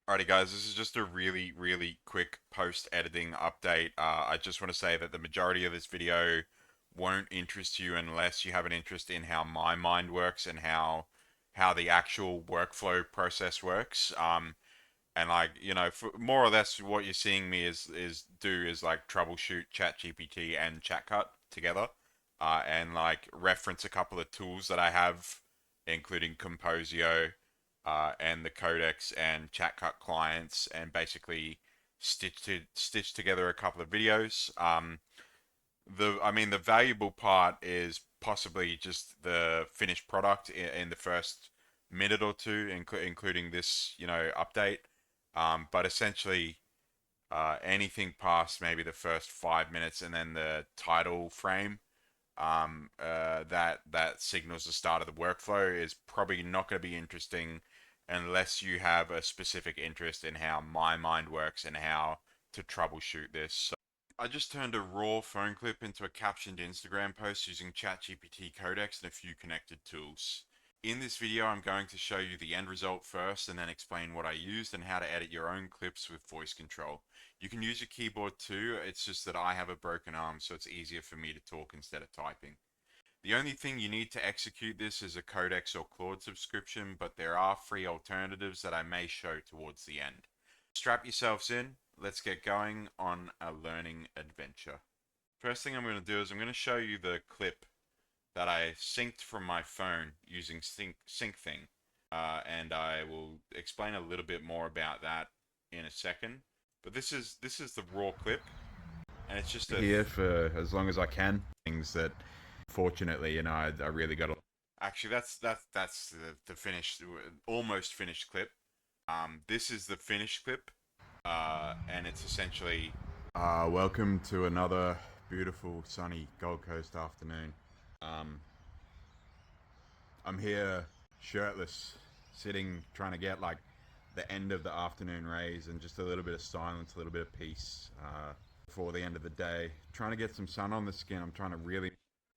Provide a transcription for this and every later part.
Alrighty, guys, this is just a really quick post-editing update. I just want to say that the majority of this video won't interest you unless you have an interest in how my mind works and how the actual workflow process works. And like, for more or less what you're seeing me is like troubleshoot ChatGPT and ChatCut together, and like reference a couple of tools that I have, including Composio, and the Codex and ChatCut clients, and basically stitch together a couple of videos. The valuable part is possibly just the finished product in the first minute or two, including this, update. But essentially, anything past maybe the first 5 minutes and then the title frame, that signals the start of the workflow is probably not going to be interesting unless you have a specific interest in how my mind works and how to troubleshoot this. So I just turned a raw phone clip into a captioned Instagram post using ChatGPT Codex and a few connected tools. In this video, I'm going to show you the end result first and then explain what I used and how to edit your own clips with voice control. You can use your keyboard too, it's just that I have a broken arm, so it's easier for me to talk instead of typing. The only thing you need to execute this is a Codex or Claude subscription, but there are free alternatives that I may show towards the end. Strap yourselves in, let's get going on a learning adventure. First thing I'm going to do is I'm going to show you the clip that I synced from my phone using SyncThing, and I will explain a little bit more about that in a second. But this is the raw clip, and it's just here for as long as I can. Things that, fortunately, I really got. Actually, that's the finished, almost finished clip. This is the finished clip, and it's essentially. Welcome to another beautiful sunny Gold Coast afternoon. Um, I'm here shirtless, sitting, trying to get like the end of the afternoon rays and just a little bit of silence, a little bit of peace, before the end of the day. Trying to get some sun on the skin. I'm trying to really.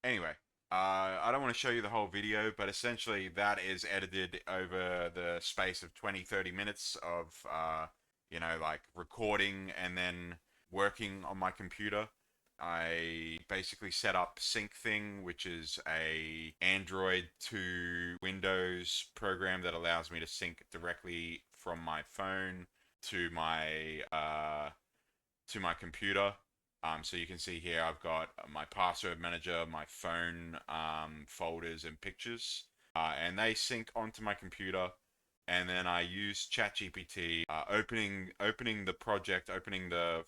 Anyway, I don't want to show you the whole video, but essentially that is edited over the space of 20-30 minutes of, like recording and then working on my computer. I basically set up SyncThing, which is a Android to Windows program that allows me to sync directly from my phone to my computer. So you can see here I've got my password manager, my phone, folders, and pictures, and they sync onto my computer. And then I use ChatGPT, opening the project, opening the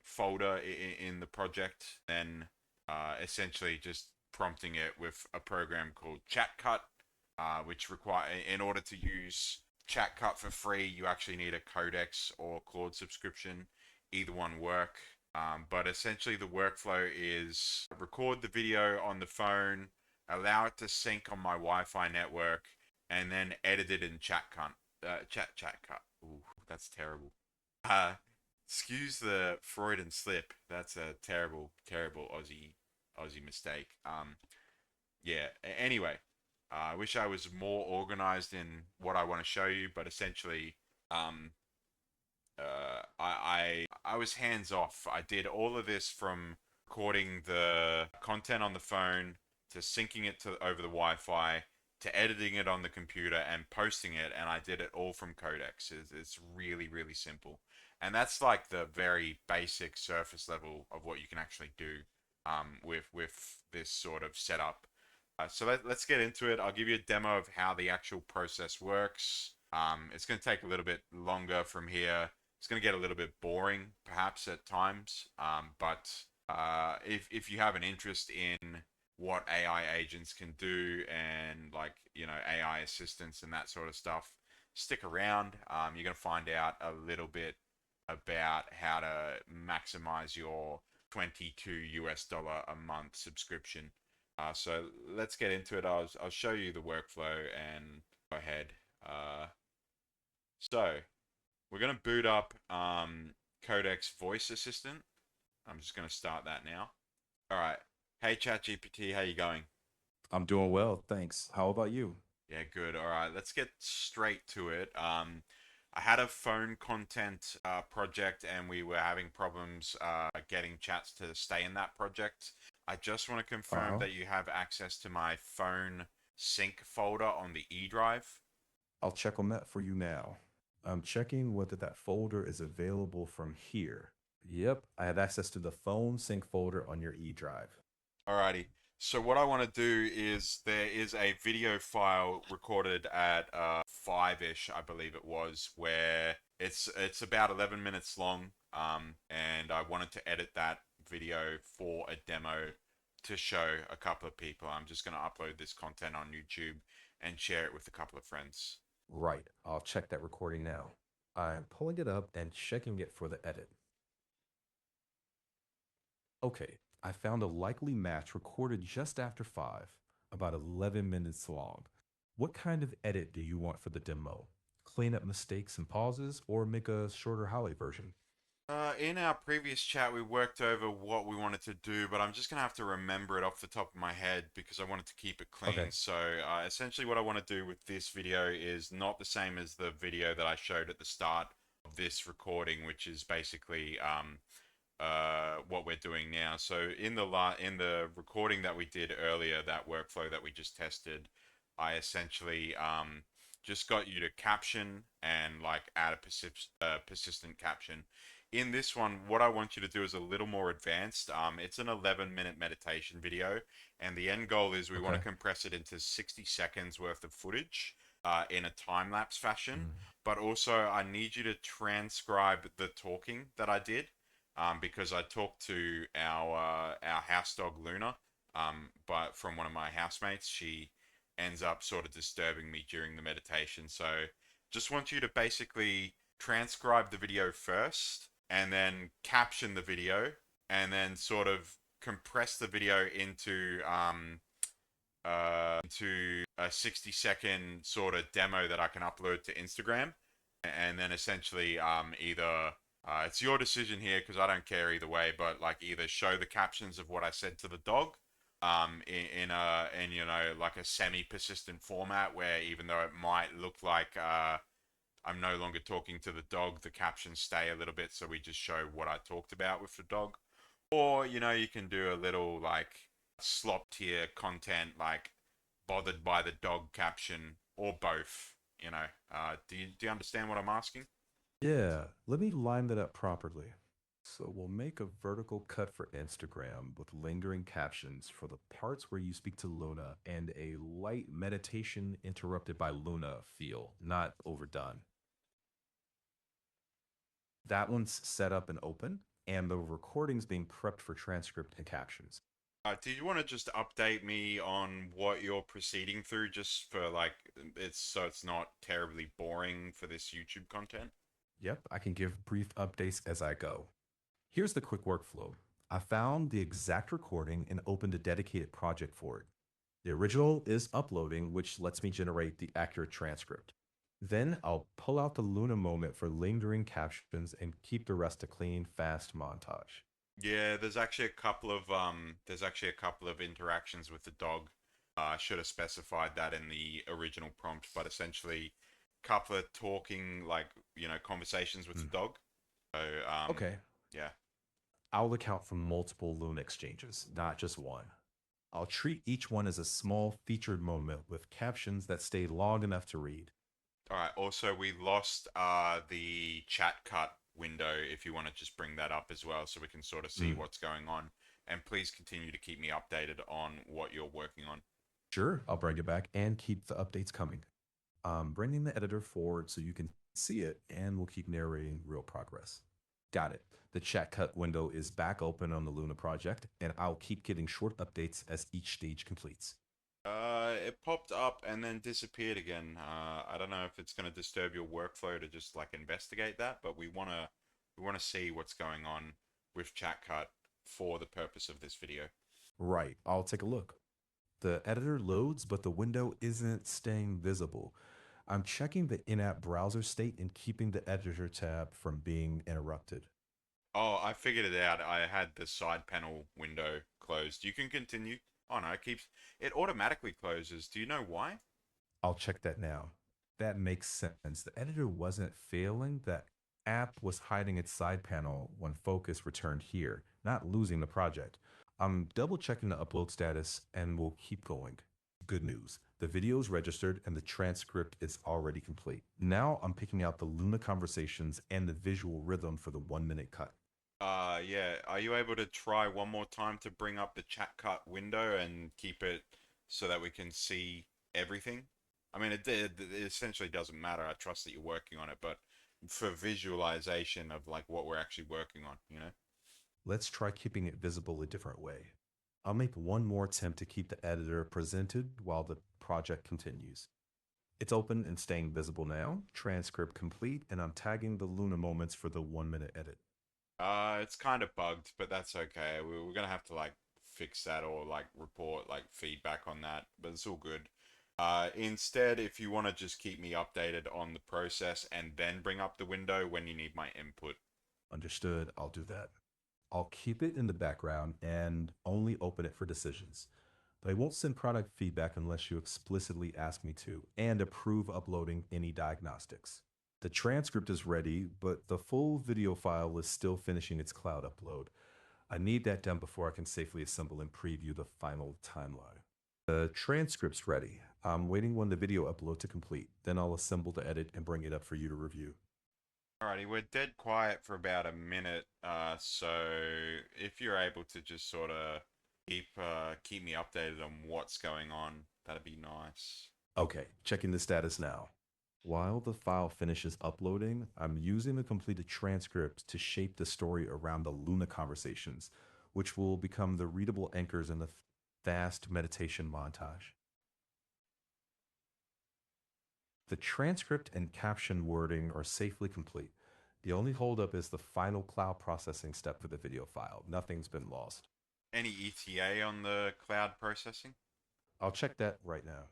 folder in the project, then essentially just prompting it with a program called ChatCut, which require in order to use ChatCut for free, you actually need a Codex or Claude subscription. Either one work. But essentially, the workflow is record the video on the phone, allow it to sync on my Wi-Fi network, and then edit it in ChatCut. ChatCut. Ooh, that's terrible. Uh, excuse the Freudian slip. That's a terrible Aussie mistake. Yeah. Anyway, I wish I was more organized in what I want to show you, but essentially, I was hands off. I did all of this from recording the content on the phone to syncing it to over the Wi-Fi to editing it on the computer and posting it, and I did it all from Codex. It's really simple, and that's like the very basic surface level of what you can actually do, with this sort of setup. So let's get into it. I'll give you a demo of how the actual process works. It's going to take a little bit longer from here. It's going to get a little bit boring, perhaps at times. But if you have an interest in what AI agents can do and like AI assistants and that sort of stuff, stick around. You're going to find out a little bit about how to maximize your $22 a month subscription. So let's get into it. I'll show you the workflow and go ahead. So we're going to boot up Codex Voice Assistant. I'm just going to start that now. All right. Hey ChatGPT, how you going? I'm doing well, thanks. How about you? Yeah, good. All right, let's get straight to it. I had a phone content project, and we were having problems getting chats to stay in that project. I just want to confirm Uh-huh. that you have access to my phone sync folder on the E drive. I'll check on that for you now. I'm checking whether that folder is available from here. Yep, I have access to the phone sync folder on your E drive. Alrighty. So what I want to do is there is a video file recorded at 5-ish, I believe it was, where it's about 11 minutes long. And I wanted to edit that video for a demo to show a couple of people. I'm just going to upload this content on YouTube and share it with a couple of friends. Right, I'll check that recording now. I'm pulling it up and checking it for the edit. Okay, I found a likely match recorded just after 5, about 11 minutes long. What kind of edit do you want for the demo? Clean up mistakes and pauses, or make a shorter highlight version? In our previous chat, we worked over what we wanted to do, but I'm just gonna have to remember it off the top of my head because I wanted to keep it clean. Okay. So, essentially, what I want to do with this video is not the same as the video that I showed at the start of this recording, which is basically what we're doing now. So in the recording that we did earlier, that workflow that we just tested, I essentially just got you to caption and like add a persistent caption. In this one, what I want you to do is a little more advanced. It's an 11-minute meditation video, and the end goal is we want to Okay. compress it into 60 seconds worth of footage in a time lapse fashion. Mm. But also, I need you to transcribe the talking that I did because I talked to our house dog Luna, but from one of my housemates, she ends up sort of disturbing me during the meditation. So just want you to basically transcribe the video first, and then caption the video, and then sort of compress the video into a 60-second sort of demo that I can upload to Instagram, and then essentially either it's your decision here because I don't care either way, but like either show the captions of what I said to the dog in you know like a semi-persistent format where even though it might look like I'm no longer talking to the dog, the captions stay a little bit so we just show what I talked about with the dog. Or, you know, you can do a little like slop tier content like bothered by the dog caption or both, you know. Do you understand what I'm asking? Yeah, let me line that up properly. So we'll make a vertical cut for Instagram with lingering captions for the parts where you speak to Luna and a light meditation interrupted by Luna feel, not overdone. That one's set up and open, and the recording's being prepped for transcript and captions. Do you want to just update me on what you're proceeding through just for like it's not terribly boring for this YouTube content? Yep, I can give brief updates as I go. Here's the quick workflow. I found the exact recording and opened a dedicated project for it. The original is uploading, which lets me generate the accurate transcript. Then I'll pull out the Luna moment for lingering captions and keep the rest a clean, fast montage. Yeah, there's actually a couple of interactions with the dog. I should have specified that in the original prompt, but essentially, couple of talking like conversations with the Hmm. dog. So Okay, yeah. I'll account for multiple Luna exchanges, not just one. I'll treat each one as a small featured moment with captions that stay long enough to read. All right. Also, we lost the chat cut window. If you want to just bring that up as well, so we can sort of see Mm. what's going on. And please continue to keep me updated on what you're working on. Sure, I'll bring it back and keep the updates coming. I'm bringing the editor forward so you can see it, and we'll keep narrating real progress. Got it. The chat cut window is back open on the Luna project, and I'll keep getting short updates as each stage completes. It popped up and then disappeared again. I don't know if it's going to disturb your workflow to just like investigate that, but we want to see what's going on with ChatCut for the purpose of this video. Right, I'll take a look. The editor loads, but the window isn't staying visible. I'm checking the in app browser state and keeping the editor tab from being interrupted. Oh, I figured it out. I had the side panel window closed. You can continue. Oh no, it automatically closes. Do you know why? I'll check that now. That makes sense. The editor wasn't failing. The app was hiding its side panel when focus returned here, not losing the project. I'm double checking the upload status and we'll keep going. Good news. The video is registered and the transcript is already complete. Now I'm picking out the Luna conversations and the visual rhythm for the 1 minute cut. Yeah. Are you able to try one more time to bring up the chat cut window and keep it so that we can see everything? I mean, it essentially doesn't matter. I trust that you're working on it, but for visualization of like what we're actually working on, you know? Let's try keeping it visible a different way. I'll make one more attempt to keep the editor presented while the project continues. It's open and staying visible now. Transcript complete, and I'm tagging the Luna moments for the 1 minute edit. It's kind of bugged, but that's okay. We're gonna have to like fix that or like report like feedback on that, but it's all good. Instead, if you want to just keep me updated on the process and then bring up the window when you need my input. Understood, I'll do that. I'll keep it in the background and only open it for decisions. But I won't send product feedback unless you explicitly ask me to and approve uploading any diagnostics. The transcript is ready, but the full video file is still finishing its cloud upload. I need that done before I can safely assemble and preview the final timeline. The transcript's ready. I'm waiting on the video upload to complete. Then I'll assemble the edit and bring it up for you to review. Alrighty, we're dead quiet for about a minute, so if you're able to just sort of keep me updated on what's going on, that'd be nice. Okay, checking the status now. While the file finishes uploading, I'm using the completed transcript to shape the story around the Luna conversations, which will become the readable anchors in the fast meditation montage. The transcript and caption wording are safely complete. The only holdup is the final cloud processing step for the video file. Nothing's been lost. Any ETA on the cloud processing? I'll check that right now.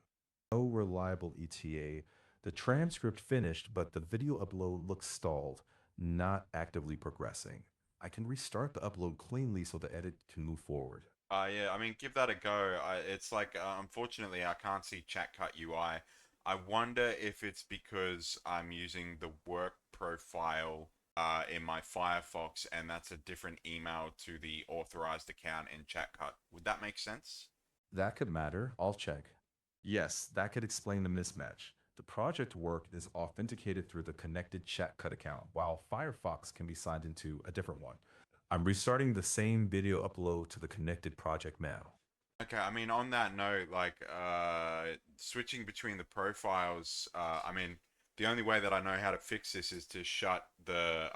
No reliable ETA. The transcript finished, but the video upload looks stalled, not actively progressing. I can restart the upload cleanly so the edit can move forward. Yeah, I mean, give that a go. It's like, unfortunately, I can't see ChatCut UI. I wonder if it's because I'm using the work profile in my Firefox, and that's a different email to the authorized account in ChatCut. Would that make sense? That could matter. I'll check. Yes, that could explain the mismatch. The project work is authenticated through the connected ChatCut account, while Firefox can be signed into a different one. I'm restarting the same video upload to the connected project now. Okay, I mean, on that note, like, switching between the profiles, I mean, the only way that I know how to fix this is to shut the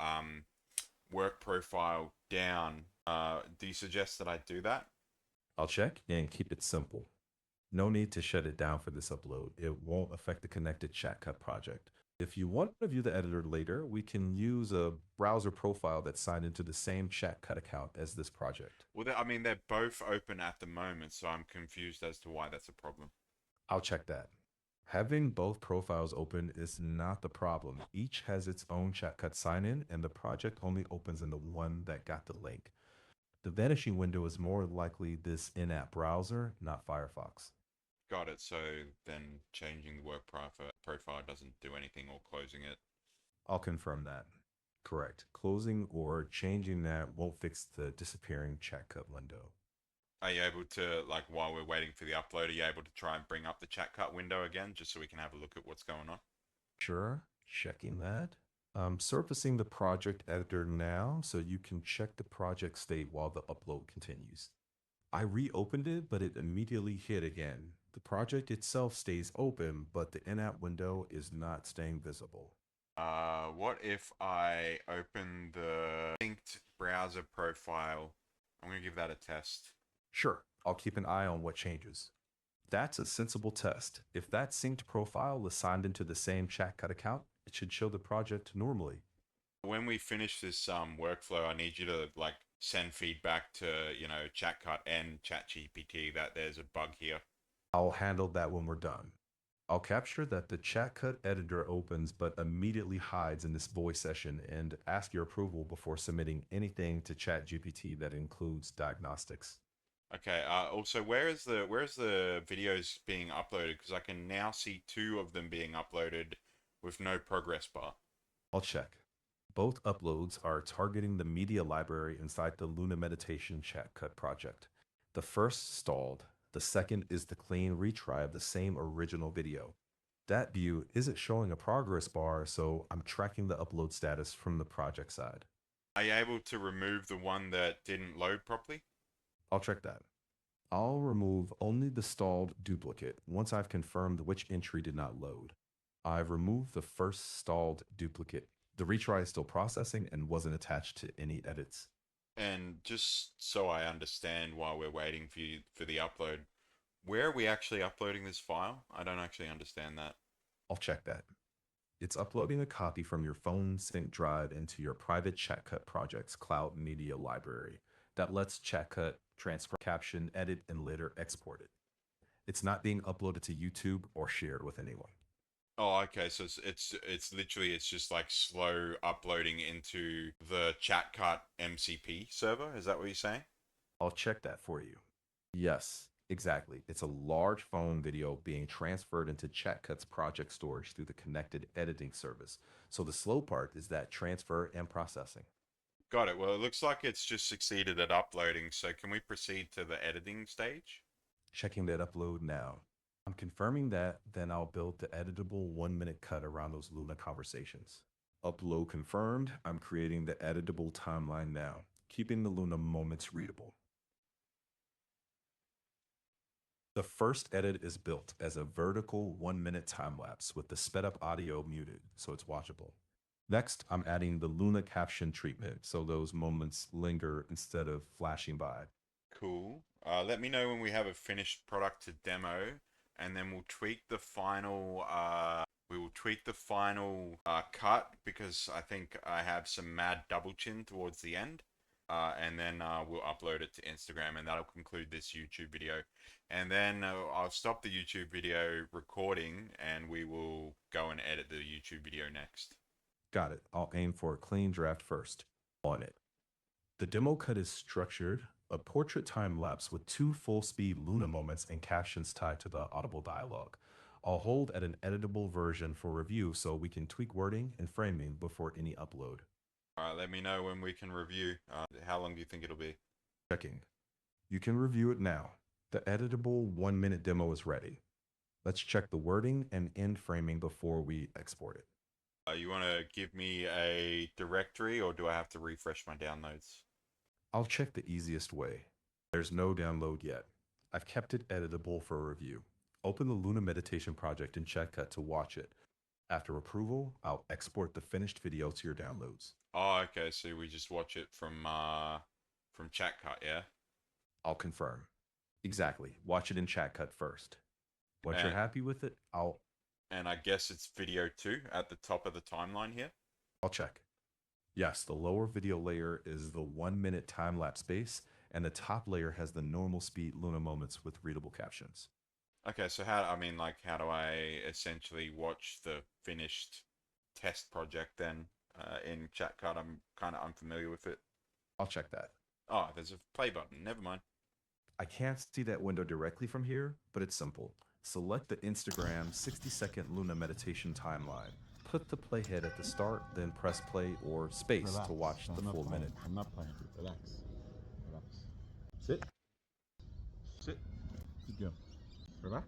work profile down. Do you suggest that I do that? I'll check and keep it simple. No need to shut it down for this upload. It won't affect the connected ChatCut project. If you want to view the editor later, we can use a browser profile that's signed into the same ChatCut account as this project. Well, I mean, they're both open at the moment, so I'm confused as to why that's a problem. I'll check that. Having both profiles open is not the problem. Each has its own ChatCut sign-in, and the project only opens in the one that got the link. The vanishing window is more likely this in-app browser, not Firefox. Got it. So then changing the work profile doesn't do anything or closing it. I'll confirm that. Correct. Closing or changing that won't fix the disappearing ChatCut window. Are you able to, like, while we're waiting for the upload, are you able to try and bring up the chat cut window again just so we can have a look at what's going on? Sure, checking that. I'm surfacing the project editor now so you can check the project state while the upload continues. I reopened it, but it immediately hit again. The project itself stays open, but the in-app window is not staying visible. What if I open the synced browser profile? I'm gonna give that a test. Sure, I'll keep an eye on what changes. That's a sensible test. If that synced profile is signed into the same ChatCut account, it should show the project normally. When we finish this workflow, I need you to like send feedback to ChatCut and ChatGPT that there's a bug here. I'll handle that when we're done. I'll capture that the ChatCut editor opens but immediately hides in this voice session and ask your approval before submitting anything to ChatGPT that includes diagnostics. Okay. Also, where is the videos being uploaded? Because I can now see two of them being uploaded with no progress bar. I'll check. Both uploads are targeting the media library inside the Luna Meditation Chat Cut project. The first stalled, the second is the clean retry of the same original video. That view isn't showing a progress bar, so I'm tracking the upload status from the project side. Are you able to remove the one that didn't load properly? I'll check that. I'll remove only the stalled duplicate once I've confirmed which entry did not load. I've removed the first stalled duplicate. The retry is still processing and wasn't attached to any edits. And just so I understand while we're waiting for the upload, where are we actually uploading this file? I don't actually understand that. I'll check that. It's uploading a copy from your phone sync drive into your private ChatCut project's cloud media library that lets ChatCut transfer, caption, edit, and later export it. It's not being uploaded to YouTube or shared with anyone. Oh, okay. So it's literally it's just like slow uploading into the ChatCut MCP server. Is that what you're saying? I'll check that for you. Yes, exactly. It's a large phone video being transferred into ChatCut's project storage through the connected editing service. So the slow part is that transfer and processing. Got it. Well, it looks like it's just succeeded at uploading. So can we proceed to the editing stage? Checking that upload now. I'm confirming that, then I'll build the editable 1 minute cut around those Luna conversations. Upload confirmed. I'm creating the editable timeline now, keeping the Luna moments readable. The first edit is built as a vertical 1 minute time lapse with the sped up audio muted, so it's watchable. Next, I'm adding the Luna caption treatment so those moments linger instead of flashing by. Cool. Let me know when we have a finished product to demo, and then we'll tweak the final. We will tweak the final cut because I think I have some mad double chin towards the end, and then we'll upload it to Instagram, and that'll conclude this YouTube video. And then I'll stop the YouTube video recording, and we will go and edit the YouTube video next. Got it. I'll aim for a clean draft first. On it. The demo cut is structured a portrait time lapse with two full speed Luna moments and captions tied to the audible dialogue. I'll hold at an editable version for review so we can tweak wording and framing before any upload. All right, let me know when we can review. How long do you think it'll be? Checking. You can review it now. The editable 1 minute demo is ready. Let's check the wording and end framing before we export it. You want to give me a directory, or do I have to refresh my downloads? I'll check the easiest way. There's no download yet. I've kept it editable for review. Open the Luna Meditation project in ChatCut to watch it. After approval, I'll export the finished video to your downloads. Oh, okay. So we just watch it from ChatCut, yeah. I'll confirm. Exactly. Watch it in ChatCut first. Once you're And happy with it, and I guess it's video 2 at the top of the timeline here. I'll check. Yes, the lower video layer is the 1 minute time lapse base, and the top layer has the normal speed Luna moments with readable captions. Okay, so how do I essentially watch the finished test project then in ChatCut? I'm kind of unfamiliar with it. I'll check that. Oh, there's a play button. Never mind. I can't see that window directly from here, but it's simple. Select the Instagram 60-second Luna meditation timeline. Put the playhead at the start, then press play or space Relax. to watch the I'm not full playing. minute. I'm not playing. Relax. Relax. Sit. Sit. Good girl. Relax.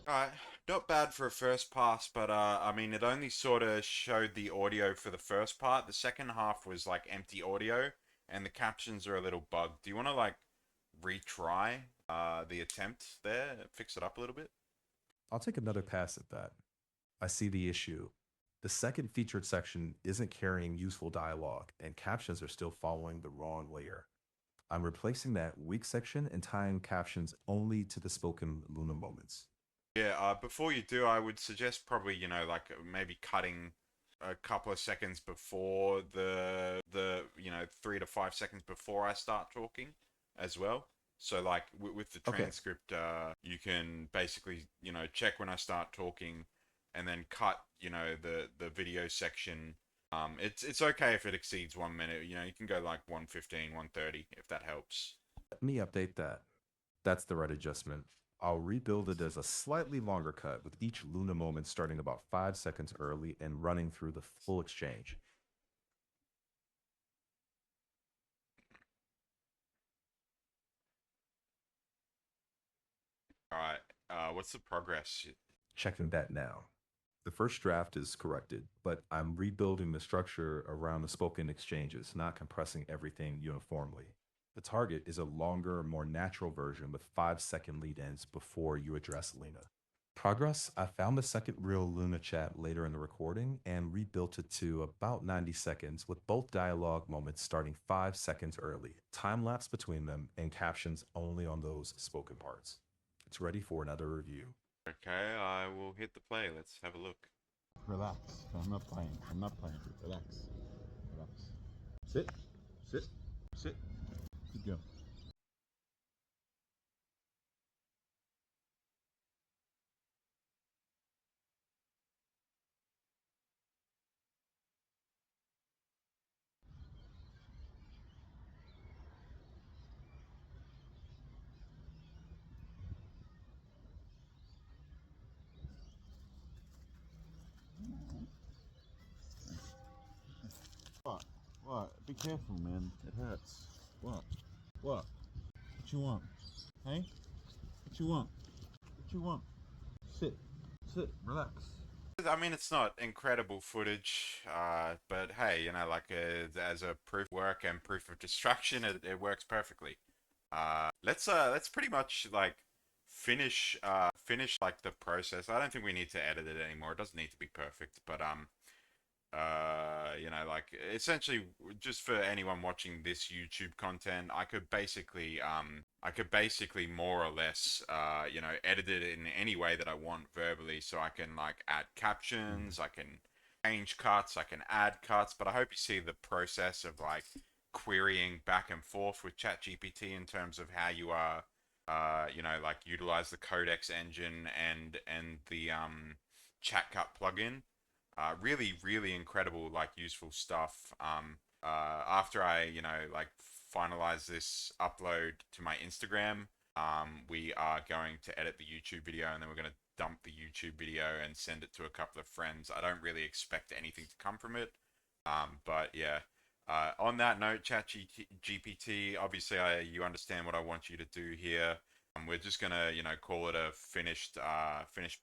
Alright, not bad for a first pass, but I mean, it only sort of showed the audio for the first part. The second half was like empty audio, and the captions are a little bugged. Do you want to like retry the attempt there, fix it up a little bit? I'll take another pass at that. I see the issue. The second featured section isn't carrying useful dialogue, and captions are still following the wrong layer. I'm replacing that weak section and tying captions only to the spoken Luna moments. Yeah, before you do, I would suggest probably, like maybe cutting a couple of seconds before the 3 to 5 seconds before I start talking as well. So like with the Okay, transcript, you can basically, check when I start talking and then cut, the video section. It's okay if it exceeds 1 minute, you can go like 1:15, 1:30 if that helps. let me update that. That's the right adjustment. I'll rebuild it as a slightly longer cut, with each Luna moment starting about 5 seconds early and running through the full exchange. All right. What's the progress? Checking that now. The first draft is corrected, but I'm rebuilding the structure around the spoken exchanges, not compressing everything uniformly. The target is a longer, more natural version with 5-second lead ins before you address Lena. Progress, I found the second real Luna chat later in the recording and rebuilt it to about 90 seconds with both dialogue moments starting 5 seconds early, time lapse between them, and captions only on those spoken parts. It's ready for another review. Okay, I will hit the play. Let's have a look. Relax. I'm not playing. I'm not playing. Relax. Relax. Sit. Sit. Sit. Keep going. What? What? Be careful, man. It hurts. What? What? What you want? Hey? What you want? What you want? Sit. Sit. Relax. I mean, it's not incredible footage, but hey, like as a proof of work and proof of destruction, it works perfectly. Let's pretty much like finish like the process. I don't think we need to edit it anymore. It doesn't need to be perfect, but like essentially just for anyone watching this YouTube content, I could basically more or less edit it in any way that I want verbally, so I can like add captions, I can change cuts, I can add cuts, but I hope you see the process of like querying back and forth with ChatGPT in terms of how you are like utilize the Codex engine and the chat cut plugin. Really, really incredible, like useful stuff. After I, like finalize this upload to my Instagram, we are going to edit the YouTube video and then we're going to dump the YouTube video and send it to a couple of friends. I don't really expect anything to come from it. But yeah, on that note, ChatGPT, obviously you understand what I want you to do here. We're just gonna, call it a finished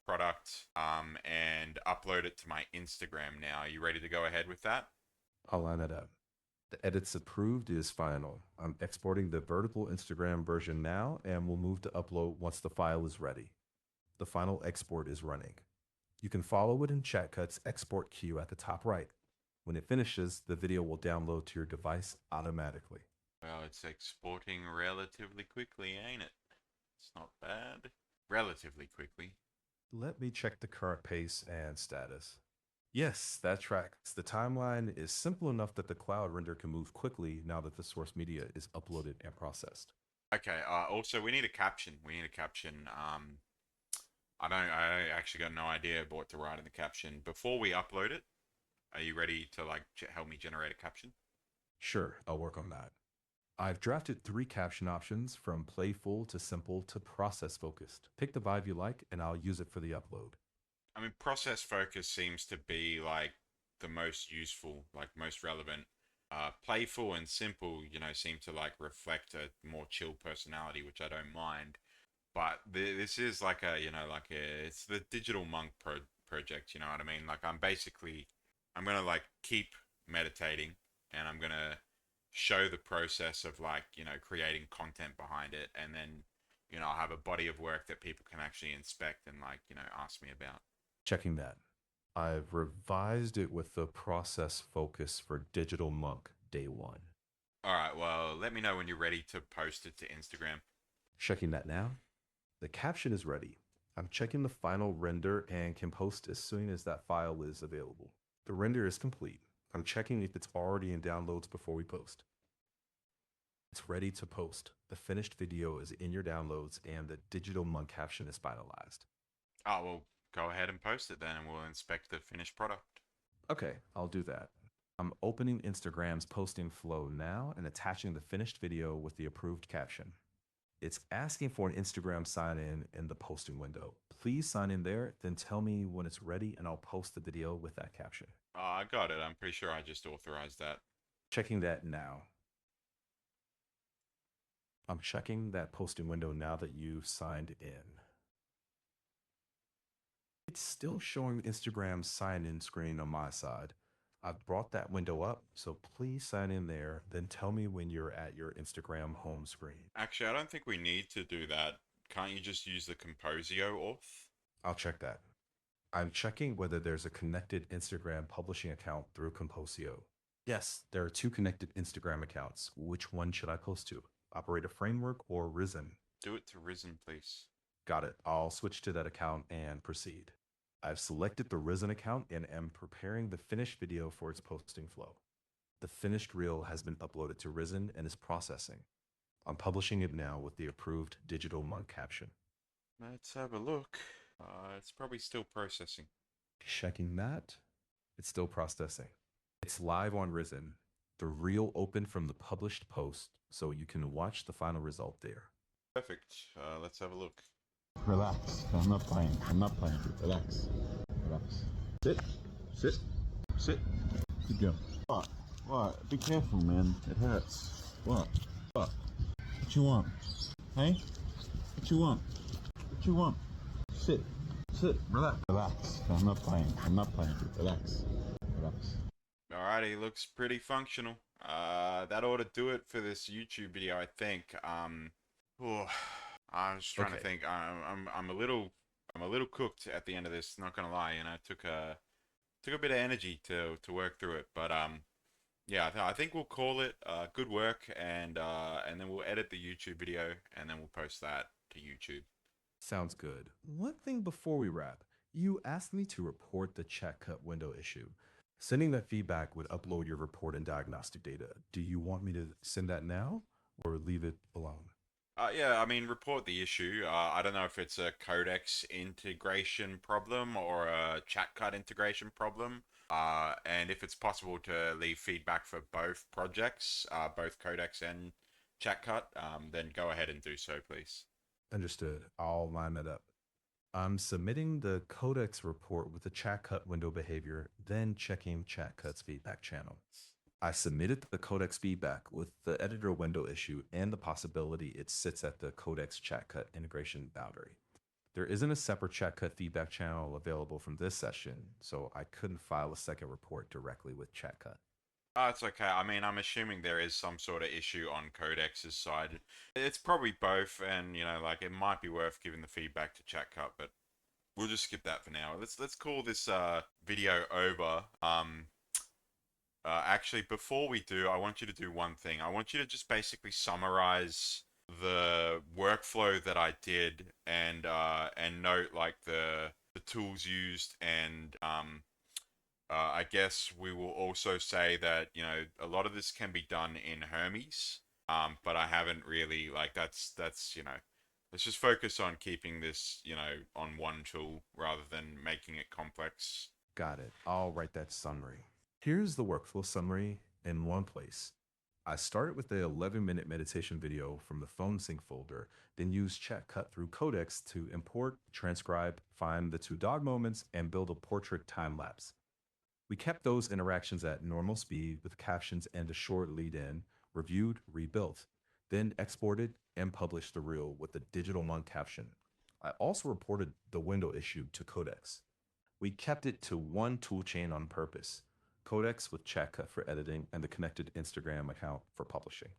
product, and upload it to my Instagram now. Are you ready to go ahead with that? I'll line it up. The edits approved is final. I'm exporting the vertical Instagram version now and will move to upload once the file is ready. The final export is running. You can follow it in ChatCut's export queue at the top right. When it finishes, the video will download to your device automatically. Well, it's exporting relatively quickly, ain't it? It's not bad. Relatively quickly. Let me check the current pace and status. Yes, that tracks. The timeline is simple enough that the cloud render can move quickly now that the source media is uploaded and processed. Okay. Also, we need a caption. We need a caption. I actually got no idea what to write in the caption. Before we upload it, are you ready to like help me generate a caption? Sure, I'll work on that. I've drafted 3 caption options from playful to simple to process focused. Pick the vibe you like and I'll use it for the upload. I mean, process focus seems to be like the most useful, like most relevant. Playful and simple, seem to like reflect a more chill personality, which I don't mind. But this is like it's the digital monk project. You know what I mean? Like I'm gonna like keep meditating, and I'm gonna show the process of like creating content behind it, and then I'll have a body of work that people can actually inspect and like ask me about. Checking that. I've revised it with the process focus for Digital Monk Day 1. All right, well, let me know when you're ready to post it to Instagram. Checking that now. The caption is ready. I'm checking the final render and can post as soon as that file is available. The render is complete. I'm checking if it's already in downloads before we post. It's ready to post. The finished video is in your downloads and the Digital Monk caption is finalized. Oh, well, go ahead and post it then, and we'll inspect the finished product. Okay, I'll do that. I'm opening Instagram's posting flow now and attaching the finished video with the approved caption. It's asking for an Instagram sign in the posting window. Please sign in there, then tell me when it's ready and I'll post the video with that caption. I got it. I'm pretty sure I just authorized that. Checking that now. I'm checking that posting window now that you've signed in. It's still showing Instagram sign in screen on my side. I've brought that window up, so please sign in there, then tell me when you're at your Instagram home screen. Actually, I don't think we need to do that. Can't you just use the Composio auth? I'll check that. I'm checking whether there's a connected Instagram publishing account through Composio. Yes, there are two connected Instagram accounts. Which one should I post to? Operator Framework or Risen? Do it to Risen, please. Got it. I'll switch to that account and proceed. I've selected the Risen account and am preparing the finished video for its posting flow. The finished reel has been uploaded to Risen and is processing. I'm publishing it now with the approved digital monk caption. Let's have a look. It's probably still processing. Checking that. It's still processing. It's live on Risen. The reel opened from the published post, so you can watch the final result there. Perfect. Let's have a look. Relax. I'm not playing. I'm not playing. Relax. Relax. Sit. Sit. Sit. Good girl. What? What? Be careful, man. It hurts. What? What? What you want? Hey? What you want? What you want? Sit. Sit. Relax. Relax. I'm not playing. I'm not playing. Relax. Relax. Alrighty, looks pretty functional. That ought to do it for this YouTube video, I think. Oh, I was trying to Okay. think. I'm a little cooked at the end of this. Not gonna lie, it took a bit of energy to work through it, but yeah, I think we'll call it good work, and then we'll edit the YouTube video, and then we'll post that to YouTube. Sounds good. One thing before we wrap, you asked me to report the chat cut window issue. Sending that feedback would upload your report and diagnostic data. Do you want me to send that now or leave it alone? Yeah, I mean, report the issue. I don't know if it's a Codex integration problem or a ChatCut integration problem. And if it's possible to leave feedback for both projects, both Codex and ChatCut, then go ahead and do so, please. Understood. I'll line that up. I'm submitting the Codex report with the chat cut window behavior, then checking chat cut's feedback channel. I submitted the Codex feedback with the editor window issue and the possibility it sits at the Codex chat cut integration boundary. There isn't a separate chat cut feedback channel available from this session, so I couldn't file a second report directly with chat cut. It's okay. I mean, I'm assuming there is some sort of issue on Codex's side. It's probably both, and like it might be worth giving the feedback to ChatCut, but we'll just skip that for now. Let's call this video over. Actually, before we do, I want you to do one thing. I want you to just basically summarize the workflow that I did, and note like the tools used, and I guess we will also say that a lot of this can be done in Hermes, but I haven't really that's let's just focus on keeping this on one tool rather than making it complex. Got it. I'll write that summary. Here's the workflow summary in one place. I started with the 11-minute meditation video from the phone sync folder, then used chat cut through Codex to import, transcribe, find the two dog moments, and build a portrait time lapse. We kept those interactions at normal speed with captions and a short lead in, reviewed, rebuilt, then exported and published the reel with the digital monk caption. I also reported the window issue to Codex. We kept it to one toolchain on purpose, Codex with chat cut for editing and the connected Instagram account for publishing.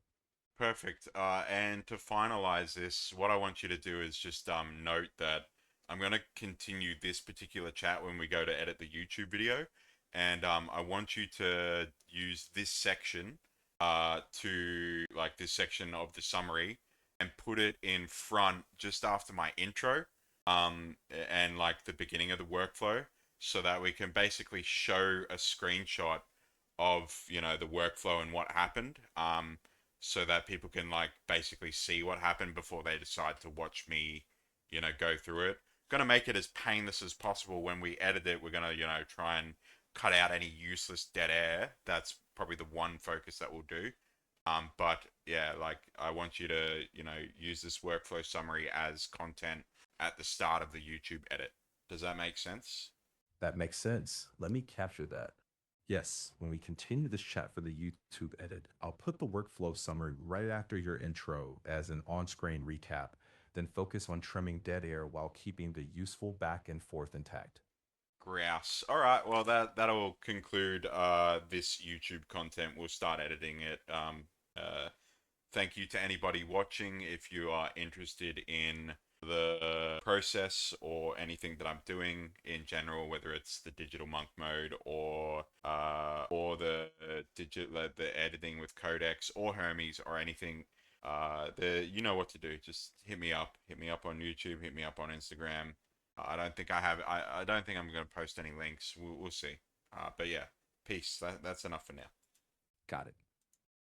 Perfect. And to finalize this, what I want you to do is just note that I'm going to continue this particular chat when we go to edit the YouTube video. And I want you to use this section to this section of the summary and put it in front just after my intro and like the beginning of the workflow, so that we can basically show a screenshot of the workflow and what happened, so that people can basically see what happened before they decide to watch me go through it. Gonna make it as painless as possible. When we edit it, we're gonna try and cut out any useless dead air. That's probably the one focus that we'll do. But yeah, like I want you to, use this workflow summary as content at the start of the YouTube edit. Does that make sense? That makes sense. Let me capture that. Yes, when we continue this chat for the YouTube edit, I'll put the workflow summary right after your intro as an on-screen recap, then focus on trimming dead air while keeping the useful back and forth intact. Grouse. All right. Well, that'll conclude this YouTube content. We'll start editing it. Thank you to anybody watching. If you are interested in the process or anything that I'm doing in general, whether it's the digital monk mode or the the editing with Codex or Hermes or anything, you know what to do. Just hit me up. Hit me up on YouTube. Hit me up on Instagram. I don't think I have. I don't think I'm going to post any links. We'll see. But yeah, peace. That's enough for now. Got it.